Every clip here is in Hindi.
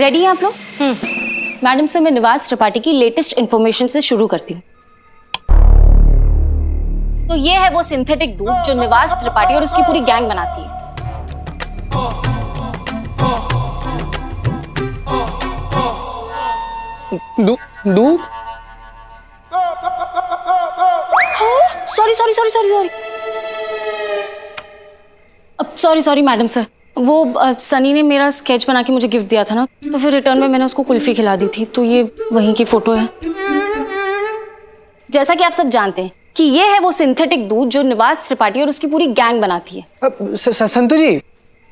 रेडी हैं आप लोग? मैडम से मैं निवास त्रिपाठी की लेटेस्ट इंफॉर्मेशन से शुरू करती हूँ। तो ये है वो सिंथेटिक दूध जो निवास त्रिपाठी और उसकी पूरी गैंग बनाती है। दूध? सॉरी सॉरी मैडम सर, वो सनी ने मेरा स्केच बना के मुझे गिफ्ट दिया था ना, तो फिर रिटर्न में मैंने उसको कुल्फी खिला दी थी, तो ये वहीं की फोटो है। जैसा कि आप सब जानते हैं कि ये है वो सिंथेटिक दूध जो निवास त्रिपाठी और उसकी पूरी गैंग बनाती है। संतु जी,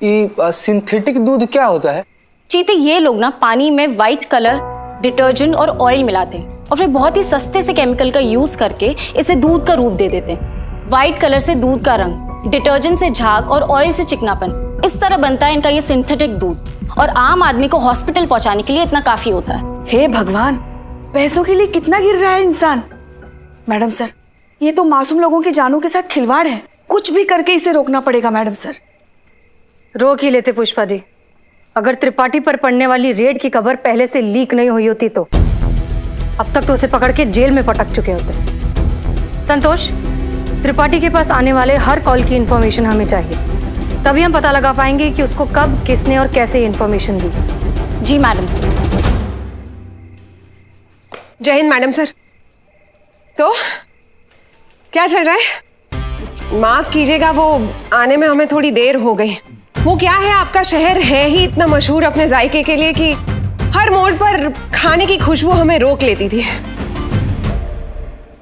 ये सिंथेटिक दूध क्या होता है? चीते, ये लोग ना पानी में व्हाइट कलर, डिटर्जेंट और ऑयल मिलाते हैं और फिर बहुत ही सस्ते से केमिकल का यूज करके इसे दूध का रूप दे देते हैं। व्हाइट कलर से दूध का रंग, डिटर्जेंट से झाग और ऑयल से चिकनापन, इस तरह बनता है इनका ये सिंथेटिक दूध, और आम आदमी को हॉस्पिटल पहुंचाने के लिए इतना काफी होता है। हे भगवान, पैसों के लिए कितना गिर रहा है इंसान। मैडम सर, ये तो मासूम लोगों की जानों के साथ खिलवाड़ है। कुछ भी करके इसे रोकना पड़ेगा मैडम सर। रोक ही लेते पुष्पा जी। अगर त्रिपाठी पर पड़ने वाली रेड की खबर पहले से लीक नहीं हुई होती तो अब तक तो उसे पकड़ के जेल में पटक चुके होते। संतोष, त्रिपाठी के पास आने वाले हर कॉल की इंफॉर्मेशन हमें चाहिए, तभी हम पता लगा पाएंगे कि उसको कब, किसने और कैसे इंफॉर्मेशन दी। जी मैडम सर। जय हिंद मैडम सर। तो क्या चल रहा है? माफ कीजिएगा, वो आने में हमें थोड़ी देर हो गई। वो क्या है, आपका शहर है ही इतना मशहूर अपने जायके के लिए कि हर मोड़ पर खाने की खुशबू हमें रोक लेती थी।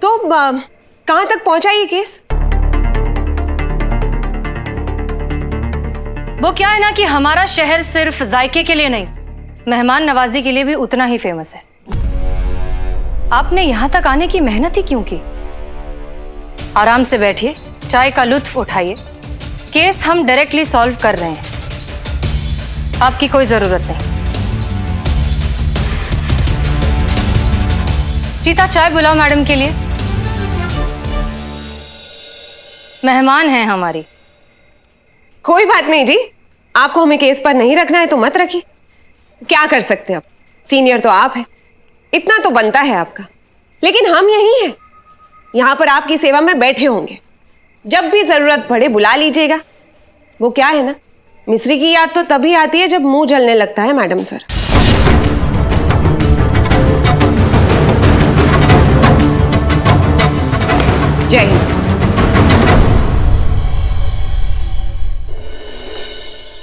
तो कहां तक पहुंचा ये केस? वो क्या है ना कि हमारा शहर सिर्फ जायके के लिए नहीं, मेहमान नवाजी के लिए भी उतना ही फेमस है। आपने यहां तक आने की मेहनत ही क्यों की? आराम से बैठिए, चाय का लुत्फ उठाइए। केस हम डायरेक्टली सॉल्व कर रहे हैं, आपकी कोई जरूरत नहीं। चीता, चाय बुलाओ मैडम के लिए, मेहमान हैं हमारी। कोई बात नहीं जी, आपको हमें केस पर नहीं रखना है तो मत रखिए। क्या कर सकते हैं, अब सीनियर तो आप हैं, इतना तो बनता है आपका। लेकिन हम यही हैं, यहां पर आपकी सेवा में बैठे होंगे, जब भी जरूरत पड़े बुला लीजिएगा। वो क्या है ना, मिस्री की याद तो तभी आती है जब मुंह जलने लगता है मैडम सर। जय हिंद।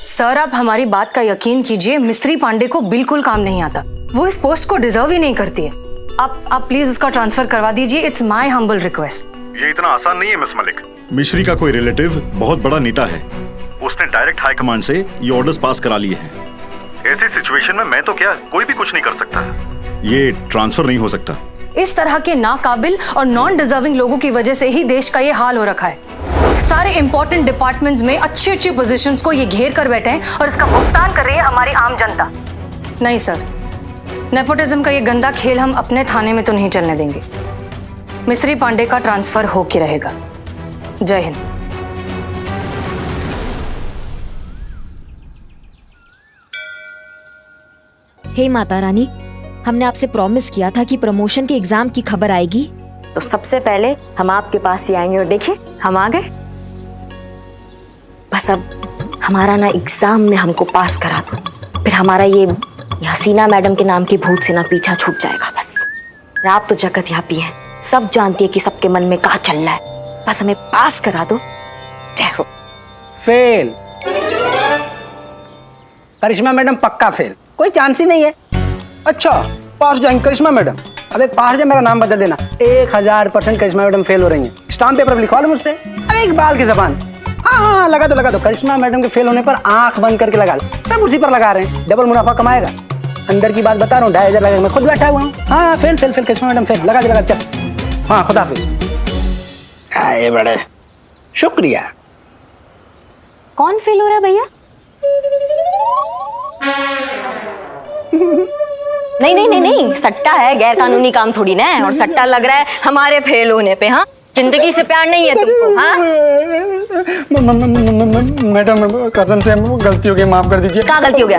सर, आप हमारी बात का यकीन कीजिए, मिस्री पांडे को बिल्कुल काम नहीं आता। वो इस पोस्ट को डिजर्व ही नहीं करती है। आप प्लीज उसका ट्रांसफर करवा दीजिए। It's my humble request. ये इतना आसान नहीं है मिस मलिक। मिश्री का कोई रिलेटिव बहुत बड़ा नेता है, उसने डायरेक्ट हाई कमांड से ये ऑर्डर्स पास करा लिए हैं। ऐसी सिचुएशन में मैं तो क्या, कोई भी कुछ नहीं कर सकता। ये ट्रांसफर नहीं हो सकता। इस तरह के नाकाबिल और नॉन डिजर्विंग लोगों की वजह से ही देश का ये हाल हो रखा है। सारे इंपॉर्टेंट डिपार्टमेंट्स में अच्छी पोजीशंस को ये घेर कर बैठे हैं और इसका भुगतान कर रही है हमारी आम जनता। नहीं सर, नेपोटिज्म का ये गंदा खेल हम अपने थाने में तो नहीं चलने देंगे। मिस्री पांडे का ट्रांसफर हो के रहेगा। जय हिंद। हे माता रानी, हमने आपसे प्रॉमिस किया था कि प्रमोशन के एग्जाम की खबर आएगी, तो सबसे पहले हम आपके पास ही आएंगे, और देखिए हम आ गए। बस अब हमारा ना एग्जाम में हमको पास करा दो, फिर हमारा ये हसीना मैडम के नाम की भूत से ना पीछा छूट जाएगा बस। आप तो जगत यापी है, सब जानती है कि सबके मन में क्या चल रहा है, बस हमें पास करा दो। जय हो। फेल। करिश्मा मैडम पक्का फेल, कोई चांस ही नहीं है। अच्छा, पास जाएंगे करिश्मा मैडम? अबे पास जा, मेरा नाम बदल देना। 1000% करिश्मा मैडम फेल हो रही हैं। स्टाम्प पेपर लिखवा लो मुझसे। अरे एक बाल की जबान। हाँ, लगा दो। करिश्मा मैडम के फेल होने पर आंख बंद करके लगा लो। सब उसी पर लगा रहे हैं, डबल मुनाफा कमाएगा। अंदर की बात बता रहा हूँ, 2500 लगा, मैं खुद बैठा हुआ हूँ। हाँ, फेल करिश्मा मैडम फेल। लगा चल। हाँ, खुदा हाफिज। आए बड़े, शुक्रिया। कौन फेल हो रहा है भैया? नहीं, सट्टा है, गैर कानूनी काम थोड़ी ना है। और सट्टा लग रहा है हमारे फेल होने पे। हाँ, जिंदगी से प्यार नहीं है तुमको? हाँ, मैडम कसम से गलती हो गई, माफ कर दीजिए। क्या गलती हो गया?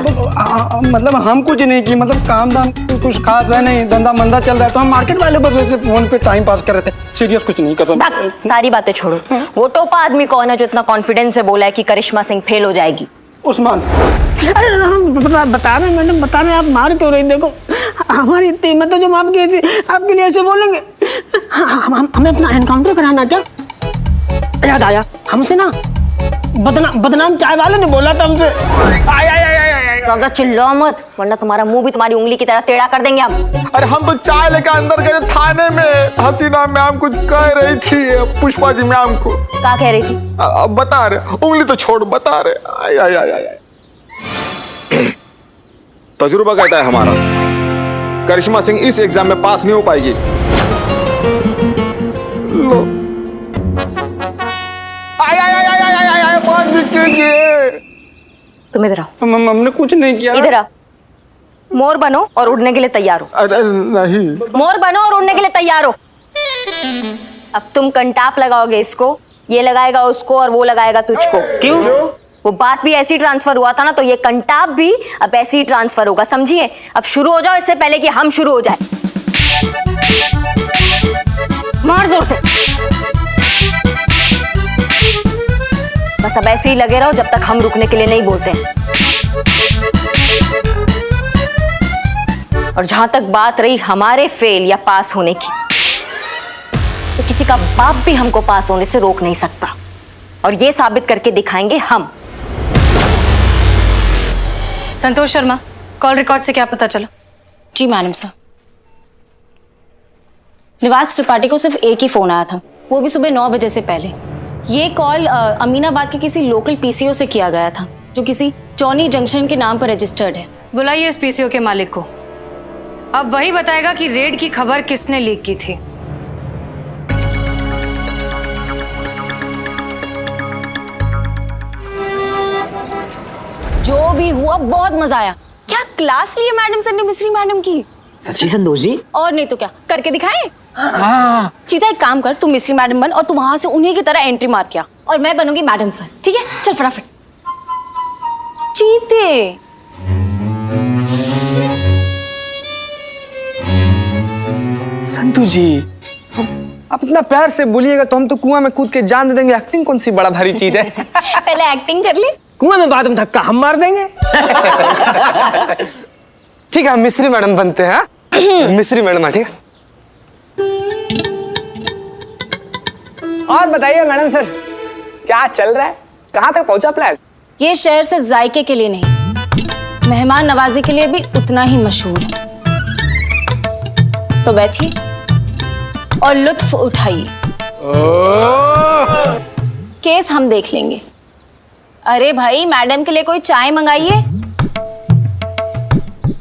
मतलब हम कुछ नहीं की, मतलब काम धाम कुछ खास है नहीं, धंधा मंदा चल रहा है तो हम मार्केट वाले बस ऐसे फोन पे टाइम पास कर रहे थे, सीरियस कुछ नहीं। कसम। सारी बातें छोड़ो, वो टोपा आदमी कौन है जो इतना कॉन्फिडेंस से बोला है कि करिश्मा सिंह फेल हो जाएगी? उस्मान। बता रहे मैडम, बता रहे, आप मार क्यों रही? देखो हमारी इतनी हिम्मत है जो माफ की थी, आपके लिए ऐसे बोलेंगे? हमें अपना एनकाउंटर कराना क्या? याद आया, हमसे ना बदनाम चाय वाले ने बोला था हमसे। ज्यादा चिल्लाओ मत, वरना तुम्हारा मुंह भी तुम्हारी उंगली की तरह टेढ़ा कर देंगे हम। अरे हम तो चाय लेकर अंदर गए थाने में, हसीना मैम कुछ कह रही थी पुष्पा जी मैम को। क्या कह रही थी? अब बता रहे, उंगली तो छोड़, बता रहे। आय आय आय आय। तजुर्बा कहता है हमारा, करिश्मा सिंह इस एग्जाम में पास नहीं हो पाएगी। लो। आय आय आय आय आय आय, बंद कीजिए। तुम इधर आओ। हमने कुछ नहीं किया। इधर आ, मोर बनो और उड़ने के लिए तैयार हो। अरे नहीं, मोर बनो और उड़ने के लिए तैयार हो। अब तुम कंटाप लगाओगे इसको, ये लगाएगा उसको और वो लगाएगा तुझको। क्यों? वो बात भी ऐसी ट्रांसफर हुआ था ना, तो ये कंटाप भी अब ऐसे ही ट्रांसफर होगा, समझिए? अब शुरू हो जाओ इससे पहले कि हम शुरू हो जाए। मार जोर से। बस अब ऐसे ही लगे रहो जब तक हम रुकने के लिए नहीं बोलते हैं। और जहां तक बात रही हमारे फेल या पास होने की, तो किसी का बाप भी हमको पास होने से रोक नहीं सकता, और ये साबित करके दिखाएंगे हम। संतोष शर्मा, कॉल रिकॉर्ड से क्या पता चला? जी मैडम साहब, निवास त्रिपाठी को सिर्फ एक ही फोन आया था, वो भी सुबह 9 बजे से पहले। ये कॉल अमीनाबाद के किसी लोकल पीसीओ से किया गया था, जो किसी टॉनी जंक्शन के नाम पर रजिस्टर्ड है। बुलाइए इस पीसीओ के मालिक को, अब वही बताएगा कि रेड की खबर किसने लीक की थी। जो भी हुआ बहुत मजा आया। क्या क्लास ली है मैडम सर ने मिस्री मैडम की। सच्ची संतोष जी? और नहीं तो क्या, करके दिखाएं? चीता एक काम कर, तू मिस्री मैडम बन और तू वहां से उन्हीं की तरह एंट्री मार के आ, और मैं बनूंगी मैडम सर, ठीक है? चल फटाफट। चीते संतू जी, आप इतना प्यार से बोलिएगा तो हम तो कुआं में कूद के जान दे देंगे। एक्टिंग कौन सी बड़ा भारी चीज है। पहले एक्टिंग कर ले। कुआं में बाद में धक्का हम मार देंगे। ठीक है, हम मिस्री मैडम बनते हैं। हाँ? मिस्री मैडम, ठीक है। और बताइए मैडम सर, क्या चल रहा है? कहाँ तक पहुंचा प्लान? ये शहर सिर्फ जायके के लिए नहीं, मेहमान नवाजी के लिए भी उतना ही मशहूर है। तो बैठिए और लुत्फ उठाइए। केस हम देख लेंगे। अरे भाई, मैडम के लिए कोई चाय मंगाइए,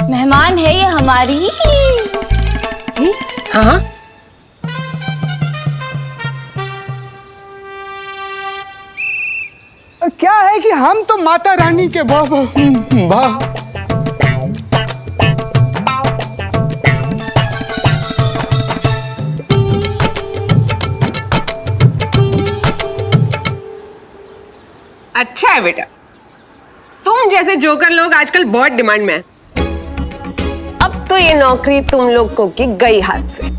मेहमान है ये हमारी। हाँ, क्या है कि हम तो माता रानी के बाबा। अच्छा है बेटा, तुम जैसे जोकर लोग आजकल बहुत डिमांड में हैं। अब तो ये नौकरी तुम लोगों की गई हाथ से।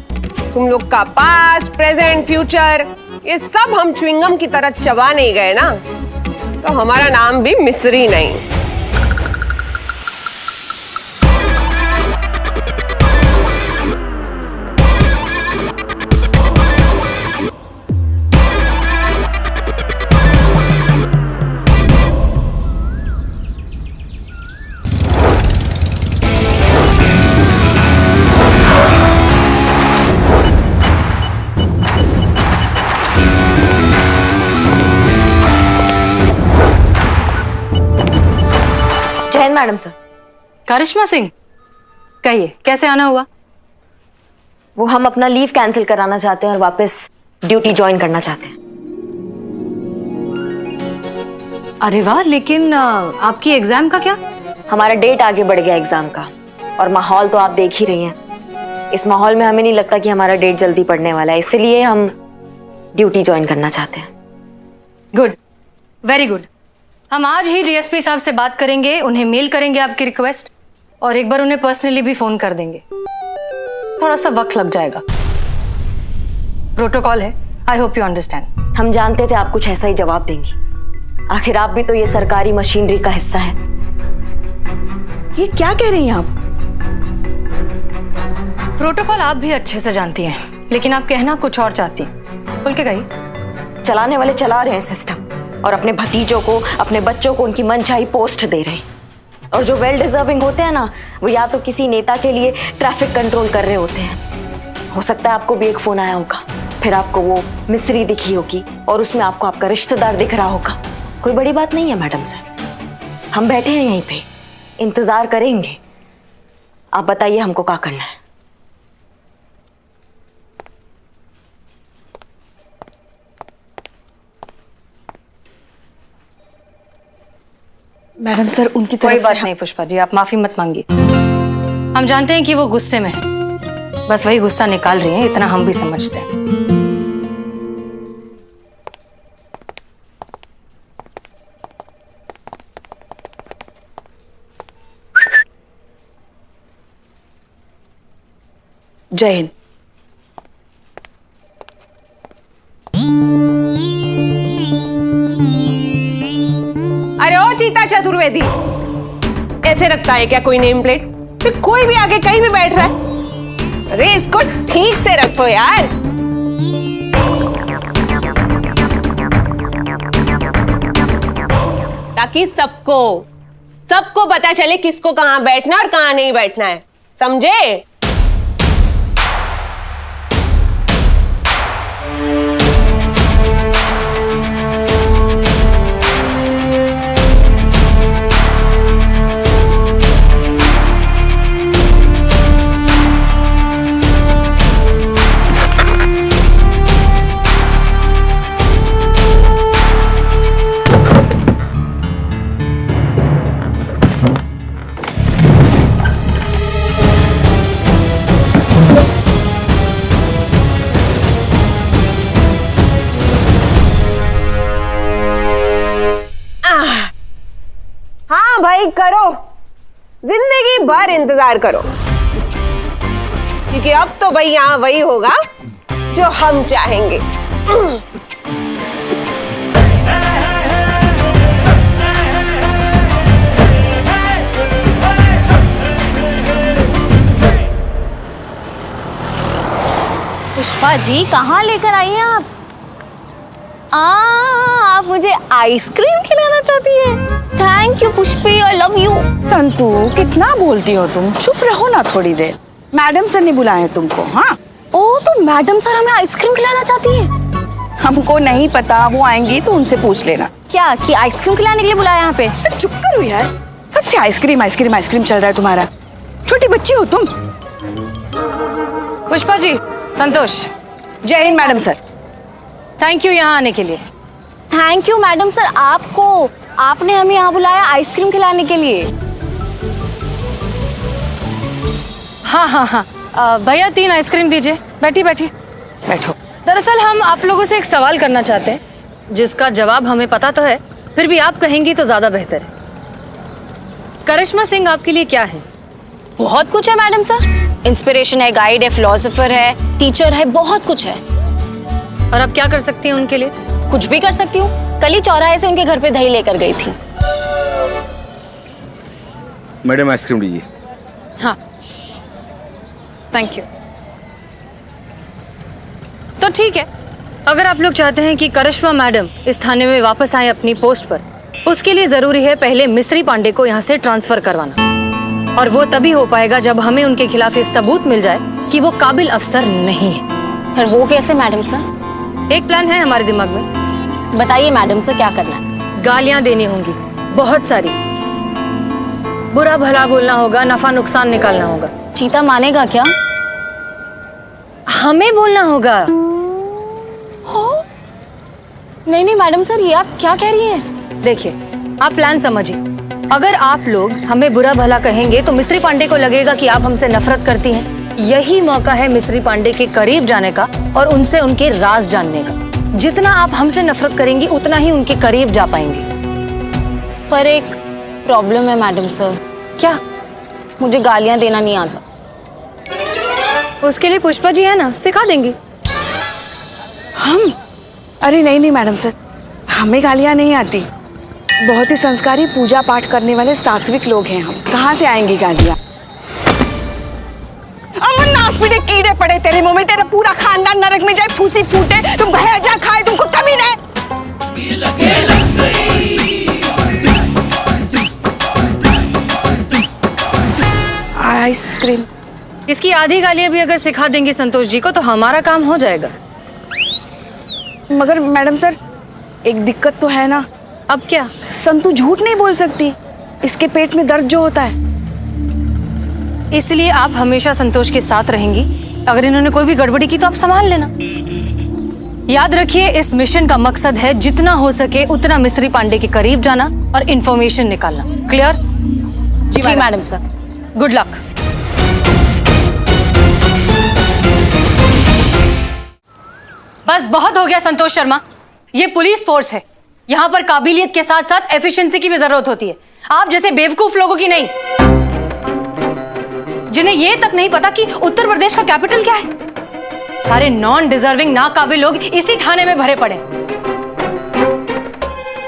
तुम लोग का पास्ट, प्रेजेंट, फ्यूचर, ये सब हम च्युइंगम की तरह चबा नहीं गए ना, तो हमारा नाम भी मिस्री नहीं। Madam sir. करिश्मा सिंह, कहिए कैसे आना हुआ? वो हम अपना लीव कैंसिल कराना चाहते हैं और वापस ड्यूटी ज्वाइन करना चाहते हैं। अरे वाह, लेकिन आपकी एग्जाम का क्या? हमारा डेट आगे बढ़ गया एग्जाम का, और माहौल तो आप देख ही रही हैं। इस माहौल में हमें नहीं लगता कि हमारा डेट जल्दी पड़ने वाला है, इसलिए हम ड्यूटी ज्वाइन करना चाहते हैं। Good, very good. हम आज ही डीएसपी साहब से बात करेंगे, उन्हें मेल करेंगे आपकी रिक्वेस्ट, और एक बार उन्हें पर्सनली भी फोन कर देंगे। थोड़ा सा वक्त लग जाएगा, प्रोटोकॉल है। I hope you understand. हम जानते थे आप कुछ ऐसा ही जवाब देंगी, आखिर आप भी तो ये सरकारी मशीनरी का हिस्सा है। ये क्या कह रही हैं आप? प्रोटोकॉल आप भी अच्छे से जानती हैं, लेकिन आप कहना कुछ और चाहती हैं। खुल के कहिए। चलाने वाले चला रहे हैं सिस्टम, और अपने भतीजों को, अपने बच्चों को उनकी मनचाही पोस्ट दे रहे हैं। और जो वेल डिजर्विंग होते हैं ना, वो या तो किसी नेता के लिए ट्रैफिक कंट्रोल कर रहे होते हैं। हो सकता है आपको भी एक फोन आया होगा, फिर आपको वो मिस्री दिखी होगी और उसमें आपको आपका रिश्तेदार दिख रहा होगा। कोई बड़ी बात नहीं है मैडम सर, हम बैठे हैं यहीं पे, इंतजार करेंगे। आप बताइए हमको क्या करना है। मैडम सर, उनकी कोई तरफ बात से नहीं पुष्पा जी, आप माफी मत मांगिए। हम जानते हैं कि वो गुस्से में है, बस वही गुस्सा निकाल रही हैं, इतना हम भी समझते हैं। जय हिंद। अरे ओ चीता चतुर्वेदी, ऐसे रखता है क्या कोई नेम प्लेट? फिर कोई भी आके कहीं भी बैठ रहा है। अरे इसको ठीक से रखो यार। ताकि सबको पता चले किसको कहां बैठना और कहां नहीं बैठना है, समझे? हाँ भाई करो, जिंदगी भर इंतजार करो, क्योंकि अब तो भाई यहाँ वही होगा जो हम चाहेंगे। पुष्पा जी, कहाँ लेकर आई हैं आप? आप मुझे आइसक्रीम खिलाना चाहती हैं? Thank you Pushpi, I love you. Santu, कितना बोलती हो तुम? चुप रहो ना थोड़ी देर। मैडम सर ने बुलाया तुमको। हाँ, ओह, तो मैडम सर हमें आइसक्रीम खिलाना चाहती हैं? हमको नहीं पता, वो आएंगी तो उनसे पूछ लेना। क्या कि आइसक्रीम खिलाने के लिए बुलाया यहाँ पे? तो चुप करो यार, कब से आइसक्रीम आइसक्रीम आइसक्रीम चल रहा है तुम्हारा? छोटी बच्ची हो तुम। पुष्पा जी, संतोष। जय Hind madam sir. Thank you यहाँ आने के लिए। थैंक यू मैडम सर, आपने हमें यहाँ बुलाया आइसक्रीम खिलाने के लिए। हाँ, भैया 3 आइसक्रीम दीजिए। बैठी बैठो। दरअसल हम आप लोगों से एक सवाल करना चाहते हैं, जिसका जवाब हमें पता तो है, फिर भी आप कहेंगी तो ज्यादा बेहतर है। करिश्मा सिंह आपके लिए क्या है? बहुत कुछ है मैडम सर, इंस्पिरेशन है, गाइड है, फिलोसोफर है, टीचर है, बहुत कुछ है। और आप क्या कर सकती हैं उनके लिए? कुछ भी कर सकती हूँ। कल ही चौराहे से उनके घर पे दही लेकर गई थी। मैडम आइसक्रीम लीजिए। हाँ, थैंक यू। तो ठीक है, अगर आप लोग चाहते हैं कि करिश्मा मैडम इस थाने में वापस आए अपनी पोस्ट पर, उसके लिए जरूरी है पहले मिस्री पांडे को यहाँ से ट्रांसफर करवाना, और वो तभी हो पाएगा जब हमें उनके खिलाफ ये सबूत मिल जाए कि वो काबिल अफसर नहीं है। पर वो कैसे मैडम सर? एक प्लान है हमारे दिमाग में। बताइए मैडम सर, क्या करना है? गालियां देनी होंगी, बहुत सारी। बुरा भला बोलना होगा, नफा नुकसान निकालना होगा। चीता मानेगा क्या? हमें बोलना होगा। नहीं मैडम सर, ये आप क्या कह रही हैं? देखिए, आप प्लान समझिए। अगर आप लोग हमें बुरा भला कहेंगे तो मिस्री पांडे को लगेगा कि आप हमसे नफरत करती हैं। यही मौका है मिस्री पांडे के करीब जाने का और उनसे उनके राज जानने का। जितना आप हमसे नफरत करेंगी उतना ही उनके करीब जा पाएंगे। पर एक प्रॉब्लम है मैडम सर। क्या? मुझे गालियां देना नहीं आता। उसके लिए पुष्पा जी है ना, सिखा देंगी। हम? अरे नहीं नहीं मैडम सर, हमें गालियाँ नहीं आती। बहुत ही संस्कारी पूजा पाठ करने वाले सात्विक लोग हैं हम, कहाँ से आएंगी गालियाँ? अमन नाश पीटे कीड़े पड़े तेरे मुंह में, तेरा पूरा खानदान नरक में जाए, फूसी फूटे, तुम भैजा खाए, तुमको कमी नहीं। आइसक्रीम। इसकी आधी गालियां भी अगर सिखा देंगे संतोष जी को तो हमारा काम हो जाएगा। मगर मैडम सर एक दिक्कत तो है ना। अब क्या? संतू झूठ नहीं बोल सकती, इसके पेट में दर्द जो होता है। इसलिए आप हमेशा संतोष के साथ रहेंगी। अगर इन्होंने कोई भी गड़बड़ी की तो आप संभाल लेना। याद रखिए, इस मिशन का मकसद है जितना हो सके उतना मिस्री पांडे के करीब जाना और इंफॉर्मेशन निकालना। क्लियर? जी मैडम सर। Good luck. बस बहुत हो गया संतोष शर्मा, ये पुलिस फोर्स है। यहाँ पर काबिलियत के साथ साथ एफिशिएंसी की भी जरूरत होती है, आप जैसे बेवकूफ लोगों की नहीं, जिन्हें ये तक नहीं पता कि उत्तर प्रदेश का कैपिटल क्या है। सारे नॉन डिजर्विंग नाकाबिल लोग इसी थाने में भरे पड़े।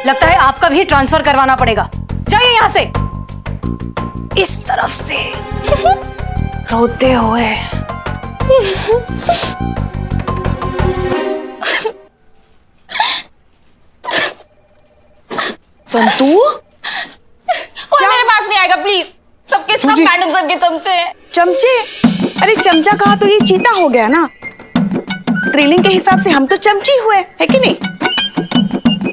लगता है आपका भी ट्रांसफर करवाना पड़ेगा। जाइए यहां से, इस तरफ से रोते हुए। संतू कोई मेरे पास नहीं आएगा प्लीज। सबके सब मैडम सर के चमचे हैं। चमचे? अरे चमचा कहा तो ये चीता हो गया ना। स्त्रीलिंग के हिसाब से हम तो चमची हुए, है कि नहीं?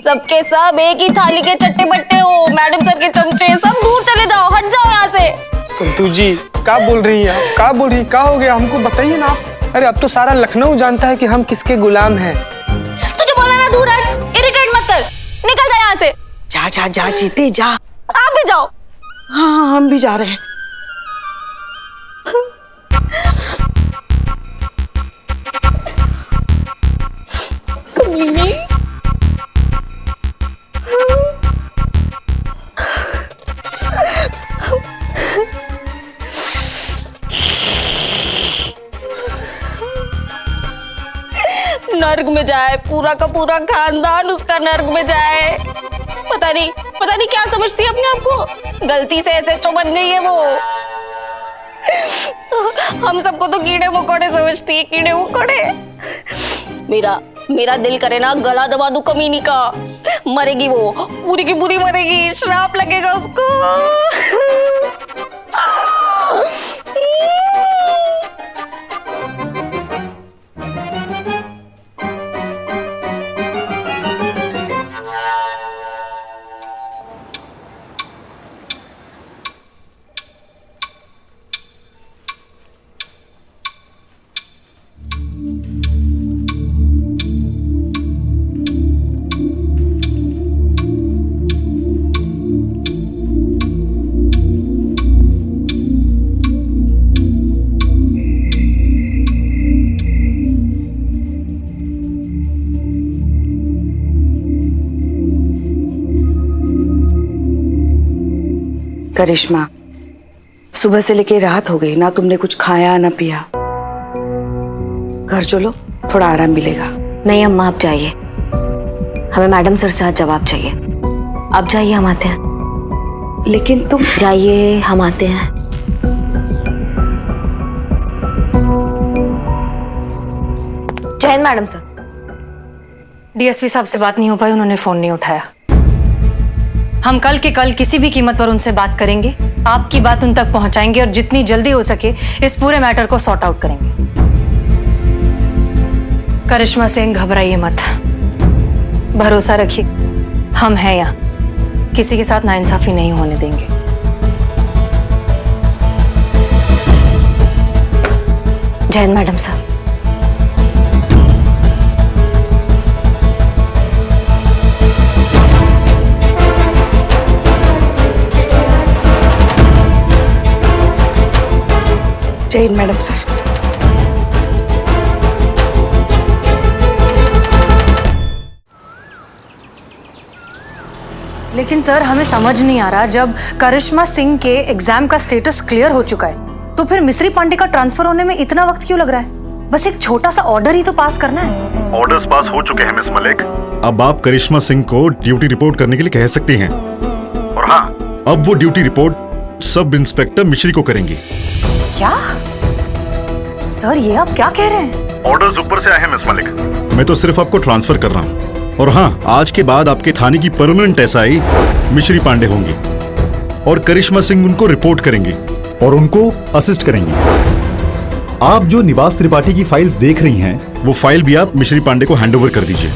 सबके सब एक ही थाली के चट्टे बट्टे हो। मैडम सर के चमचे, सब दूर चले जाओ, हट जाओ यहाँ से। संतू जी क्या बोल रही हैं आप? क्या बोल रही हैं? क्या हो गया? हमको बताइए ना आप। अरे अब तो सारा लखनऊ जानता है कि हम किसके गुलाम हैं। तुझे बोला ना दूर हट, इरिटेट मत कर, निकल जा यहाँ से। जा जा जा जीते जा। आप भी जाओ। हाँ हाँ हम भी जा रहे हैं। नर्क में जाए, पूरा का पूरा खानदान उसका नर्क में जाए। पता नहीं क्या समझती है अपने आप को। गलती से एसएचओ बन गई है वो। हम सबको तो कीड़े मकोड़े समझती है, कीड़े मकोड़े। मेरा दिल करे ना गला दबा दूं कमीनी का। मरेगी वो, पूरी की पूरी मरेगी, श्राप लगेगा उसको। करिश्मा, सुबह से लेके रात हो गई ना, तुमने कुछ खाया ना पिया। घर चलो, थोड़ा आराम मिलेगा। नहीं अम्मा आप जाइए, हमें मैडम सर से आज जवाब चाहिए। आप जाइए, हम आते हैं। लेकिन तुम जाइए, हम आते हैं। जय हिंद मैडम सर। डीएसपी साहब से बात नहीं हो पाई, उन्होंने फोन नहीं उठाया। हम कल के कल किसी भी कीमत पर उनसे बात करेंगे, आपकी बात उन तक पहुंचाएंगे और जितनी जल्दी हो सके इस पूरे मैटर को सॉर्ट आउट करेंगे। करिश्मा सिंह घबराइए मत, भरोसा रखिए, हम हैं यहाँ, किसी के साथ नाइंसाफी नहीं होने देंगे। जय हिंद मैडम साहब। जय हिंद मैडम सर। लेकिन सर हमें समझ नहीं आ रहा, जब करिश्मा सिंह के एग्जाम का स्टेटस क्लियर हो चुका है तो फिर मिस्री पांडे का ट्रांसफर होने में इतना वक्त क्यों लग रहा है? बस एक छोटा सा ऑर्डर ही तो पास करना है। ऑर्डर्स पास हो चुके हैं मिस मलिक। अब आप करिश्मा सिंह को ड्यूटी रिपोर्ट करने के लिए कह सकती हैं। और हाँ, अब वो ड्यूटी रिपोर्ट सब इंस्पेक्टर मिश्री को करेंगी। क्या सर, ये आप क्या कह रहे हैं? ऑर्डर्स ऊपर से आए हैं मिस मलिक। मैं तो सिर्फ आपको ट्रांसफर कर रहा हूँ। और हाँ, आज के बाद आपके थाने की परमानेंट एसआई मिश्री पांडे होंगी और करिश्मा सिंह उनको रिपोर्ट करेंगी और उनको असिस्ट करेंगी। आप जो निवास त्रिपाठी की फाइल्स देख रही हैं, वो फाइल भी आप मिश्री पांडे को हैंड ओवर कर दीजिए,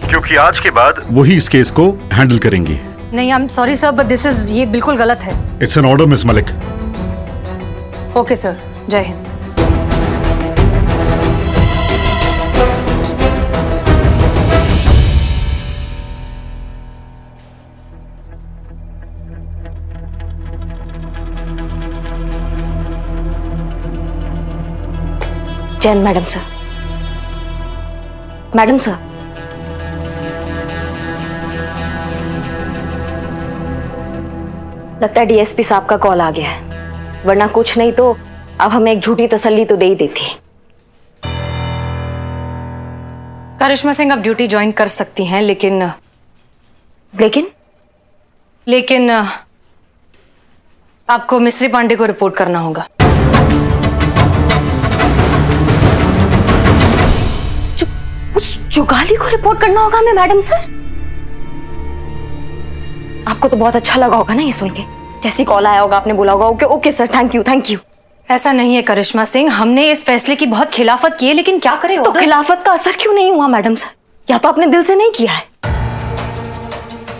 क्योंकि आज के बाद वही इस केस को हैंडल करेंगी। नहीं, I am sorry sir, but ये बिल्कुल गलत है। It's an order miss Malik. Okay sir, जय Hind. Jain madam sir, madam sir, लगता है डीएसपी साहब का कॉल आ गया है, वरना कुछ नहीं तो अब हमें एक झूठी तसल्ली तो दे ही देती। करिश्मा सिंह अब ड्यूटी ज्वाइन कर सकती हैं, लेकिन आपको मिस्री पांडे को रिपोर्ट करना होगा। उस जुगाली को रिपोर्ट करना होगा हमें मैडम सर? आपको तो बहुत अच्छा लगा होगा ना ये सुन के। जैसी कॉल आया होगा आपने बोला होगा okay okay sir, thank you thank you. ऐसा नहीं है करिश्मा सिंह, हमने इस फैसले की बहुत खिलाफत की है, लेकिन क्या करें? तो खिलाफत का असर क्यों नहीं हुआ मैडम सर? या तो आपने दिल से नहीं किया है।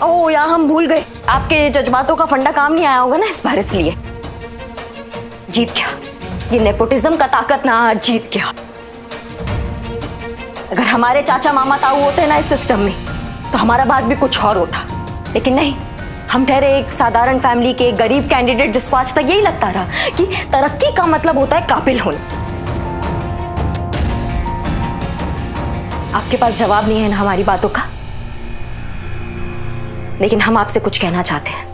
ओह या हम भूल गए, आपके जज्बातों का फंडा काम नहीं आया होगा ना इस बार, इसलिए जीत गया। ये नेपोटिज्म का ताकत ना आज जीत गया। अगर हमारे चाचा मामा ताऊ होते ना इस सिस्टम में तो हमारा बात भी कुछ और होता, लेकिन नहीं, हम ठहरे एक साधारण फैमिली के एक गरीब कैंडिडेट जिसको आज तक यही लगता रहा कि तरक्की का मतलब होता है काबिल होना। आपके पास जवाब नहीं है ना हमारी बातों का, लेकिन हम आपसे कुछ कहना चाहते हैं।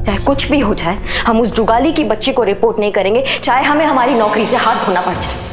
चाहे कुछ भी हो जाए, हम उस जुगाली की बच्ची को रिपोर्ट नहीं करेंगे, चाहे हमें हमारी नौकरी से हाथ धोना पड़ जाए।